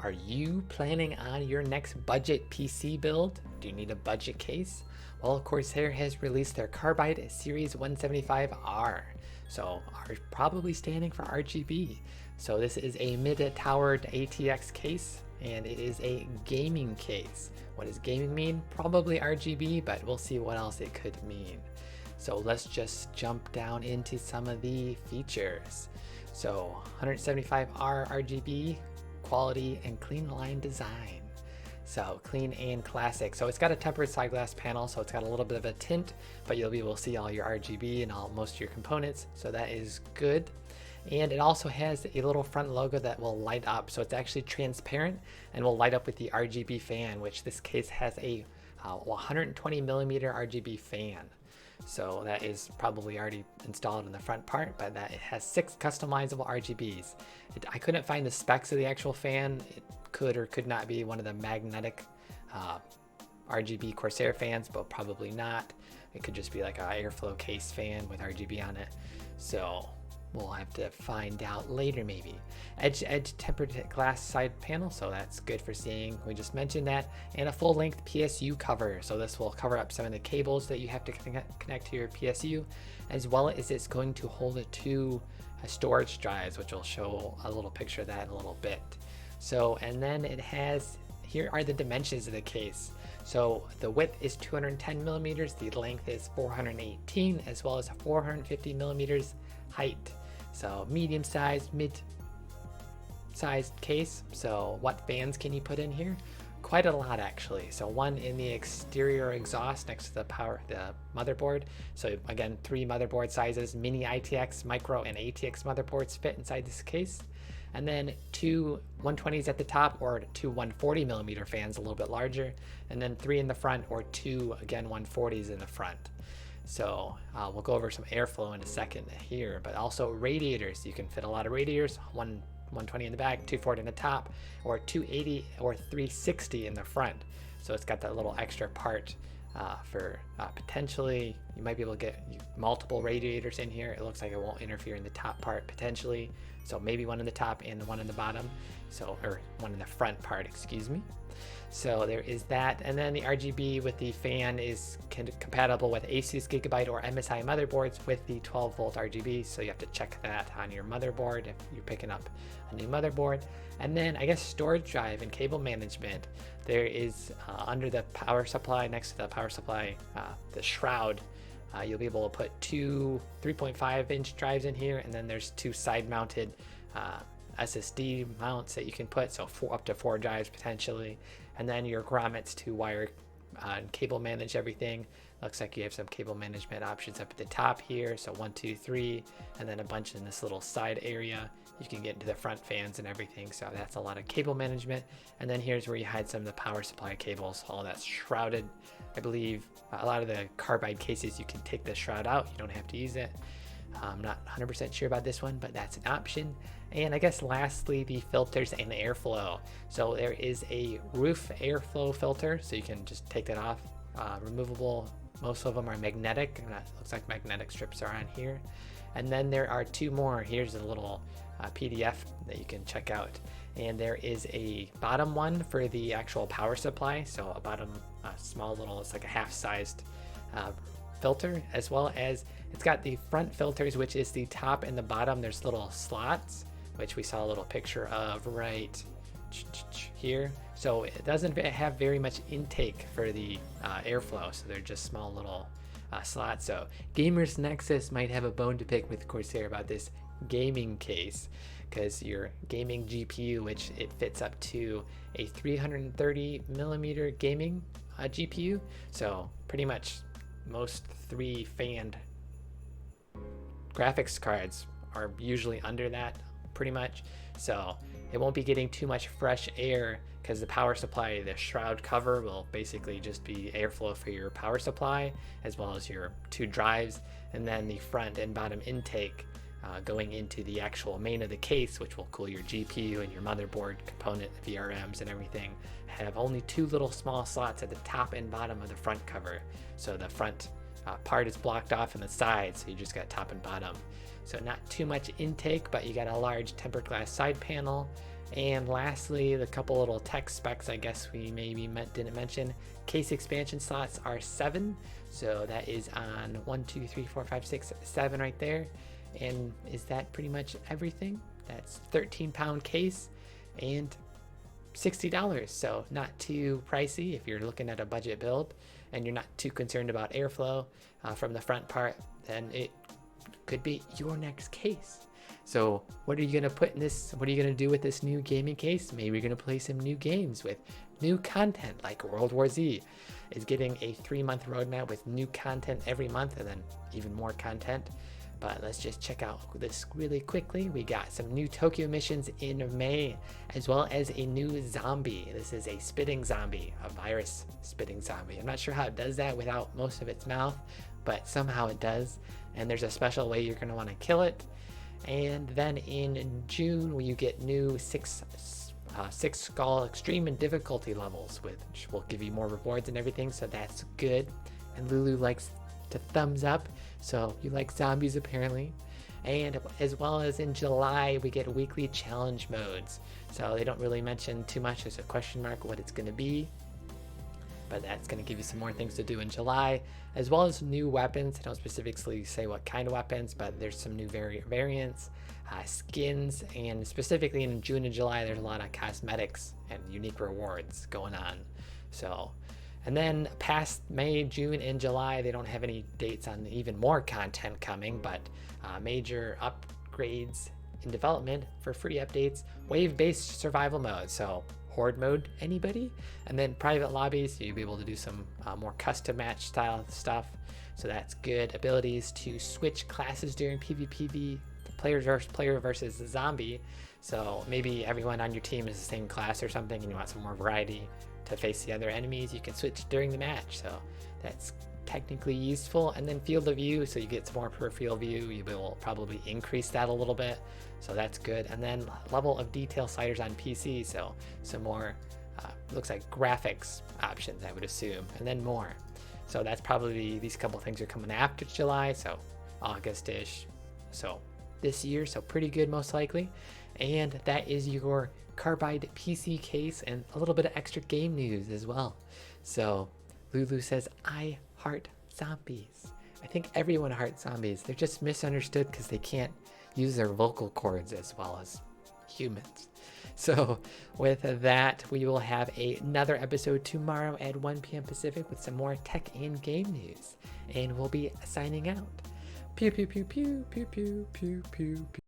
Are you planning on your next budget PC build? Do you need a budget case? Well, Corsair has released their Carbide Series 175R. So R probably standing for RGB. So this is a mid-towered ATX case, and it is a gaming case. What does gaming mean? Probably RGB, but we'll see what else it could mean. So let's just jump down into some of the features. So 175R RGB, quality and clean line design. So clean and classic. So it's got a tempered side glass panel, so it's got a little bit of a tint, but you'll be able to see all your RGB and most of your components. So that is good. And it also has a little front logo that will light up. So it's actually transparent and will light up with the RGB fan, which this case has a 120 millimeter RGB fan. So that is probably already installed in the front part, but that it has 6 customizable RGBs. I couldn't find the specs of the actual fan. It could or could not be one of the magnetic RGB Corsair fans, but probably not. It could just be like an airflow case fan with RGB on it. So we'll have to find out later maybe. Edge tempered glass side panel, so that's good for seeing. We just mentioned that. And a full length PSU cover. So this will cover up some of the cables that you have to connect to your PSU, as well as it's going to hold 2 storage drives, which will show a little picture of that in a little bit. So, and then it has, here are the dimensions of the case. So the width is 210 millimeters, the length is 418, as well as 450 millimeters height. So medium sized, mid-sized case. So what fans can you put in here? Quite a lot actually. So one in the exterior exhaust next to the motherboard. So again, 3 motherboard sizes, mini ITX, micro, and ATX motherboards fit inside this case. And then 2 120s at the top, or 2 140 millimeter fans, a little bit larger. And then 3 in the front, or 2, again, 140s in the front. So we'll go over some airflow in a second here, but also radiators. You can fit a lot of radiators, 120 in the back, 240 in the top, or 280 or 360 in the front. So it's got that little extra part for potentially, you might be able to get multiple radiators in here. It looks like it won't interfere in the top part potentially. So maybe one in the top and one in the bottom. So, or one in the front part, excuse me. So there is that. And then the RGB with the fan is compatible with Asus Gigabyte or MSI motherboards with the 12 volt RGB. So you have to check that on your motherboard if you're picking up a new motherboard. And then I guess storage drive and cable management. There is under the power supply, next to the power supply, the shroud, you'll be able to put 2 3.5-inch drives in here, and then there's 2 side mounted SSD mounts that you can put, so up to 4 drives potentially. And then your grommets to wire and cable manage everything. Looks like you have some cable management options up at the top here, so 1 2 3, and then a bunch in this little side area. You can get into the front fans and everything, so that's a lot of cable management. And then here's where you hide some of the power supply cables, all that's shrouded. I believe a lot of the Carbide cases, you can take the shroud out, you don't have to use it. I'm not 100% sure about this one, but that's an option. And I guess lastly, the filters and the airflow. So there is a roof airflow filter, so you can just take that off, removable. Most of them are magnetic, and that looks like magnetic strips are on here. And then there are 2 more. Here's a little PDF that you can check out. And there is a bottom one for the actual power supply. So a bottom small little, it's like a half-sized filter, as well as it's got the front filters, which is the top and the bottom. There's little slots, which we saw a little picture of right here. So it doesn't have very much intake for the airflow, so they're just small little slots. So Gamers Nexus might have a bone to pick with Corsair about this gaming case, because your gaming GPU, which it fits up to a 330 millimeter gaming GPU, so pretty much most 3 fanned graphics cards are usually under that pretty much. So it won't be getting too much fresh air, because the power supply, the shroud cover, will basically just be airflow for your power supply, as well as your 2 drives. And then the front and bottom intake going into the actual main of the case, which will cool your GPU and your motherboard component, VRMs and everything, have only 2 little small slots at the top and bottom of the front cover. So the front part is blocked off in the side, so you just got top and bottom. So not too much intake, but you got a large tempered glass side panel, And lastly, the couple little tech specs I guess we maybe didn't mention. Case expansion slots are 7, so that is on 1, 2, 3, 4, 5, 6, 7 right there. And is that pretty much everything? That's 13-pound case and $60, so not too pricey if you're looking at a budget build and you're not too concerned about airflow from the front part. Then it could be your next case. So what are you gonna put in this? What are you gonna do with this new gaming case? Maybe you're gonna play some new games with new content, like World War Z is getting a 3-month roadmap with new content every month and then even more content. But let's just check out this really quickly. We got some new Tokyo missions in May, as well as a new zombie. This is a spitting zombie, a virus spitting zombie. I'm not sure how it does that without most of its mouth, but somehow it does. And there's a special way you're gonna wanna kill it. And then in June, you get new 6 skull extreme and difficulty levels, which will give you more rewards and everything, so that's good. And Lulu likes to thumbs up, so you like zombies apparently. And as well as in July, we get weekly challenge modes. So they don't really mention too much. There's a question mark what it's going to be, but that's going to give you some more things to do in July, as well as new weapons. They don't specifically say what kind of weapons, but there's some new variants, skins, and specifically in June and July, there's a lot of cosmetics and unique rewards going on. So, and then past May, June, and July, they don't have any dates on even more content coming, but major upgrades in development for free updates, wave-based survival mode. So horde mode, anybody? And then private lobbies, so you'll be able to do some more custom match style stuff. So that's good. Abilities to switch classes during PvP, player versus zombie. So maybe everyone on your team is the same class or something and you want some more variety to face the other enemies, you can switch during the match. So that's technically useful. And then field of view, so you get some more peripheral view. You will probably increase that a little bit, so that's good. And then level of detail sliders on PC, so some more looks like graphics options, I would assume, and then more. So that's probably, these couple things are coming after July, so August-ish, so this year, so pretty good most likely. And that is your Carbide PC case and a little bit of extra game news as well. So Lulu says, I heart zombies. I think everyone hearts zombies. They're just misunderstood because they can't use their vocal cords as well as humans. So with that, we will have another episode tomorrow at 1 p.m. Pacific with some more tech and game news. And we'll be signing out. Pew, pew, pew, pew, pew, pew, pew, pew, pew.